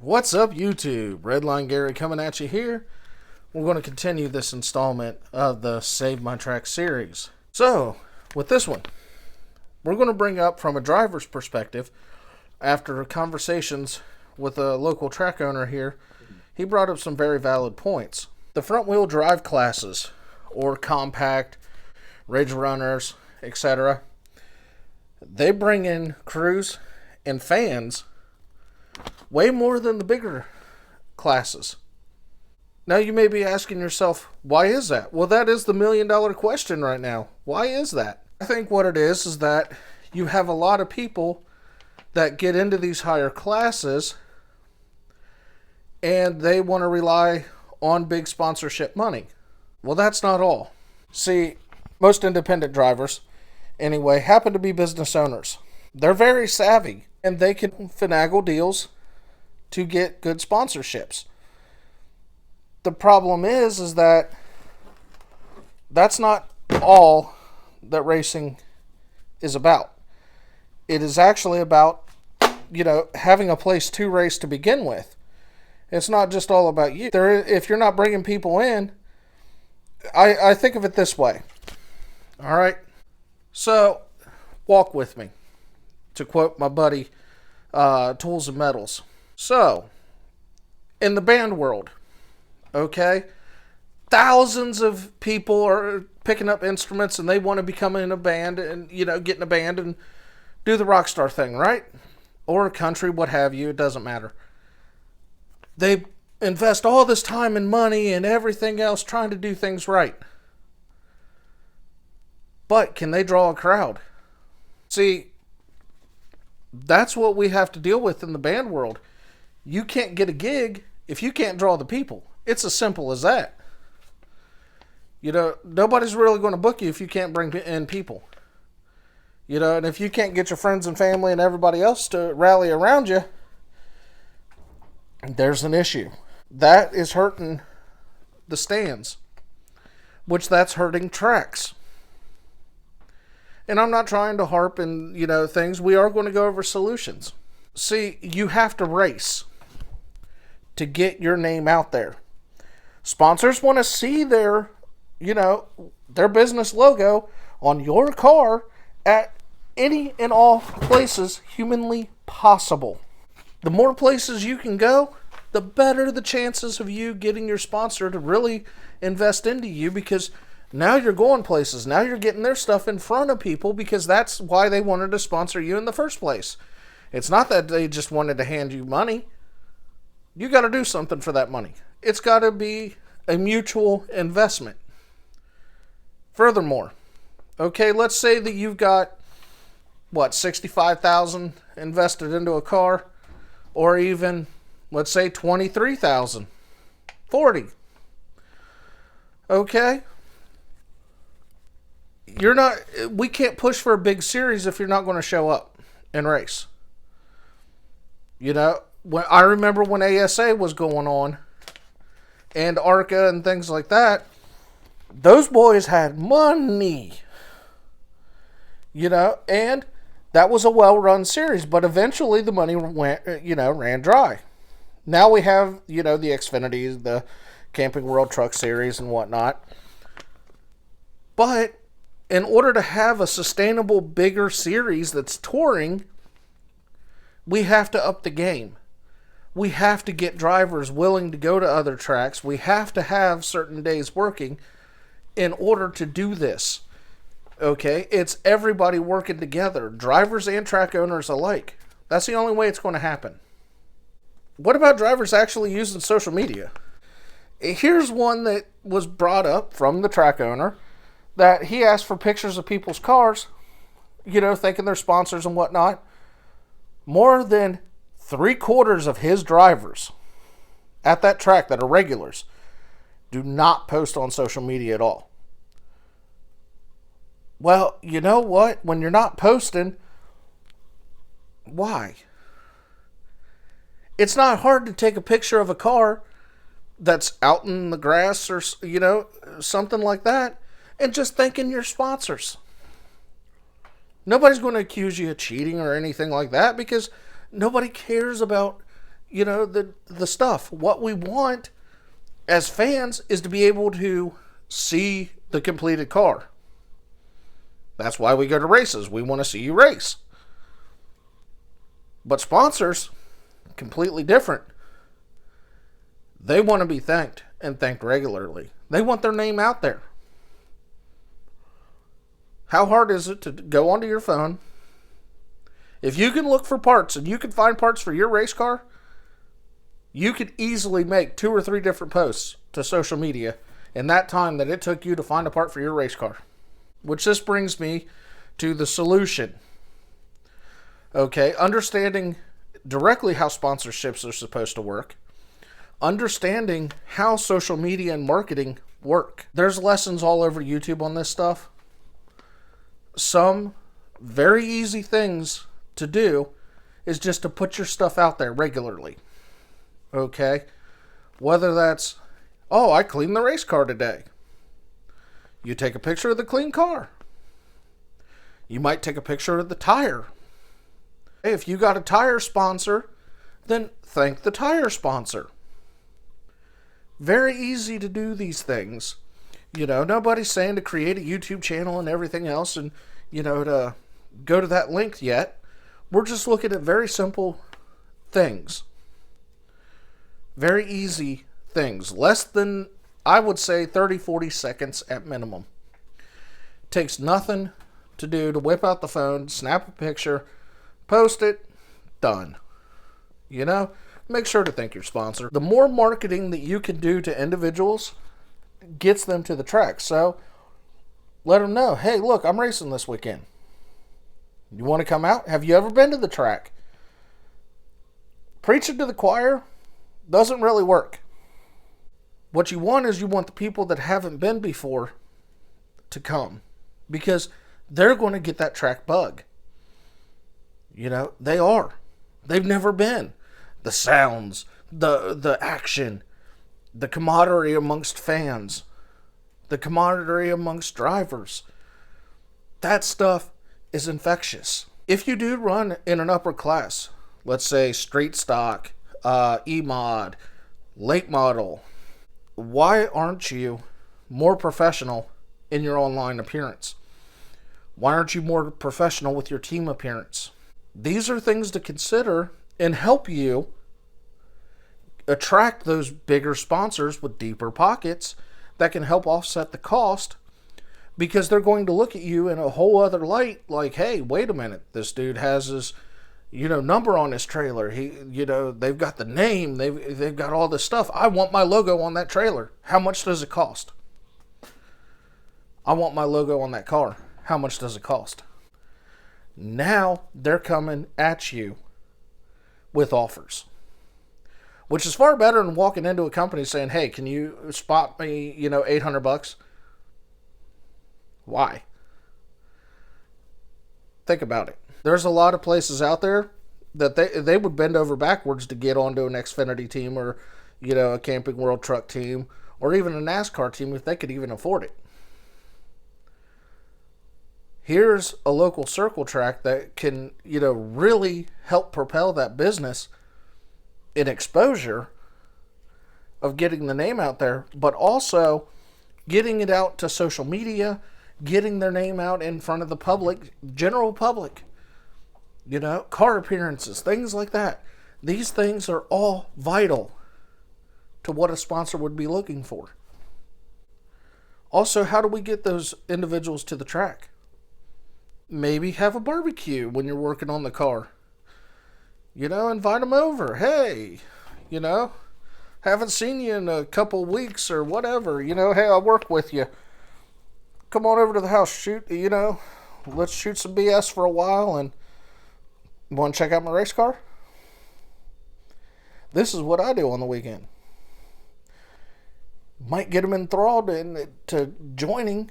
What's up, YouTube? Redline Gary coming at you here. We're going to continue this installment of the Save My Track series. So, with this one, we're going to bring up from a driver's perspective. After conversations with a local track owner here, he brought up some very valid points. The front-wheel drive classes, or compact, ridge runners, etc., they bring in crews and fans way more than the bigger classes. Now you may be asking yourself, why is that? Well, that is the million-dollar question right now. Why is that? I think what it is that you have a lot of people that get into these higher classes and they want to rely on big sponsorship money. Well, that's not all. See, most independent drivers, anyway, happen to be business owners. They're very savvy and they can finagle deals to get good sponsorships. The problem is that that's not all that racing is about. It is actually about, having a place to race to begin with. It's not just all about you. If you're not bringing people in, I think of it this way. All right? So, walk with me. To quote my buddy, Tools and Metals. So, in the band world, okay, thousands of people are picking up instruments and they want to become in a band and, get in a band and do the rock star thing, right? Or country, what have you, it doesn't matter. They invest all this time and money and everything else trying to do things right. But can they draw a crowd? See, that's what we have to deal with in the band world. You can't get a gig if you can't draw the people. It's as simple as that. Nobody's really going to book you if you can't bring in people. And if you can't get your friends and family and everybody else to rally around you, there's an issue. That is hurting the stands, which that's hurting tracks. And I'm not trying to harp and, things. We are going to go over solutions. See, you have to race to get your name out there. Sponsors want to see their business logo on your car at any and all places humanly possible. The more places you can go, the better the chances of you getting your sponsor to really invest into you, because now you're going places. Now you're getting their stuff in front of people, because that's why they wanted to sponsor you in the first place. It's not that they just wanted to hand you money. You got to do something for that money. It's got to be a mutual investment. Furthermore, okay, let's say that you've got, $65,000 invested into a car, or even, let's say, $23,000, $40,000. Okay? We can't push for a big series if you're not going to show up and race. When I remember when ASA was going on and ARCA and things like that, those boys had money. And that was a well-run series, but eventually the money ran dry. Now we have, the Xfinity, the Camping World Truck Series and whatnot. But in order to have a sustainable, bigger series that's touring, we have to up the game. We have to get drivers willing to go to other tracks. We have to have certain days working in order to do this. Okay? It's everybody working together, drivers and track owners alike. That's the only way it's going to happen. What about drivers actually using social media? Here's one that was brought up from the track owner, that he asked for pictures of people's cars, thinking they're sponsors and whatnot. More than 3/4 of his drivers at that track that are regulars do not post on social media at all. Well, you know what? When you're not posting, why? It's not hard to take a picture of a car that's out in the grass or, something like that, and just thanking your sponsors. Nobody's going to accuse you of cheating or anything like that, because nobody cares about the stuff. What we want as fans is to be able to see the completed car. That's why we go to races. We want to see you race. But sponsors, completely different. They want to be thanked and thanked regularly. They want their name out there. How hard is it to go onto your phone? If you can look for parts and you can find parts for your race car, you could easily make 2 or 3 different posts to social media in that time that it took you to find a part for your race car. Which this brings me to the solution. Okay, understanding directly how sponsorships are supposed to work. Understanding how social media and marketing work. There's lessons all over YouTube on this stuff. Some very easy things to do is just to put your stuff out there regularly. Okay? Whether that's, oh, I cleaned the race car today. You take a picture of the clean car. You might take a picture of the tire. If you got a tire sponsor, then thank the tire sponsor. Very easy to do these things. Nobody's saying to create a YouTube channel and everything else and, to go to that link yet. We're just looking at very simple things. Very easy things. Less than, I would say, 30, 40 seconds at minimum. Takes nothing to do to whip out the phone, snap a picture, post it, done. Make sure to thank your sponsor. The more marketing that you can do to individuals gets them to the track. So let them know, hey, look, I'm racing this weekend. You want to come out? Have you ever been to the track? Preaching to the choir doesn't really work. What you want is you want the people that haven't been before to come, because they're going to get that track bug. They are. They've never been. The sounds, the action, the camaraderie amongst fans, the camaraderie amongst drivers. That stuff is infectious. If you do run in an upper class, let's say street stock, E-mod, late model, why aren't you more professional in your online appearance? Why aren't you more professional with your team appearance? These are things to consider and help you attract those bigger sponsors with deeper pockets that can help offset the cost, because they're going to look at you in a whole other light, like, hey, wait a minute, this dude has his number on his trailer. They've got the name, they've got all this stuff. I want my logo on that trailer. How much does it cost? I want my logo on that car. How much does it cost? Now they're coming at you with offers, which is far better than walking into a company saying, hey, can you spot me, $800? Why? Think about it. There's a lot of places out there that they would bend over backwards to get onto an Xfinity team or, a Camping World Truck team or even a NASCAR team if they could even afford it. Here's a local circle track that can, really help propel that business in exposure of getting the name out there, but also getting it out to social media, getting their name out in front of the public, general public, car appearances, things like that. These things are all vital to what a sponsor would be looking for. Also, how do we get those individuals to the track? Maybe have a barbecue when you're working on the car. Invite them over. Hey, haven't seen you in a couple weeks or whatever. Hey, I'll work with you. Come on over to the house. Let's shoot some BS for a while, and want to check out my race car? This is what I do on the weekend. Might get them enthralled into joining,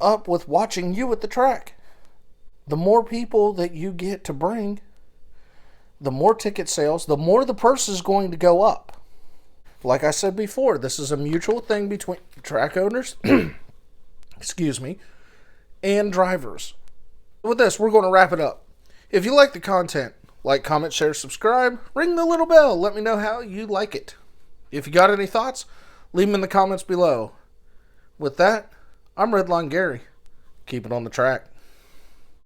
up with watching you at the track. The more people that you get to bring, the more ticket sales, the more the purse is going to go up. Like I said before, this is a mutual thing between track owners, excuse me, and drivers. With this, we're going to wrap it up. If you like the content, Like, comment, share, subscribe. Ring the little bell. Let me know how you like it. If you got any thoughts, leave them in the comments below. With that, I'm Redline Gary. Keep it on the track.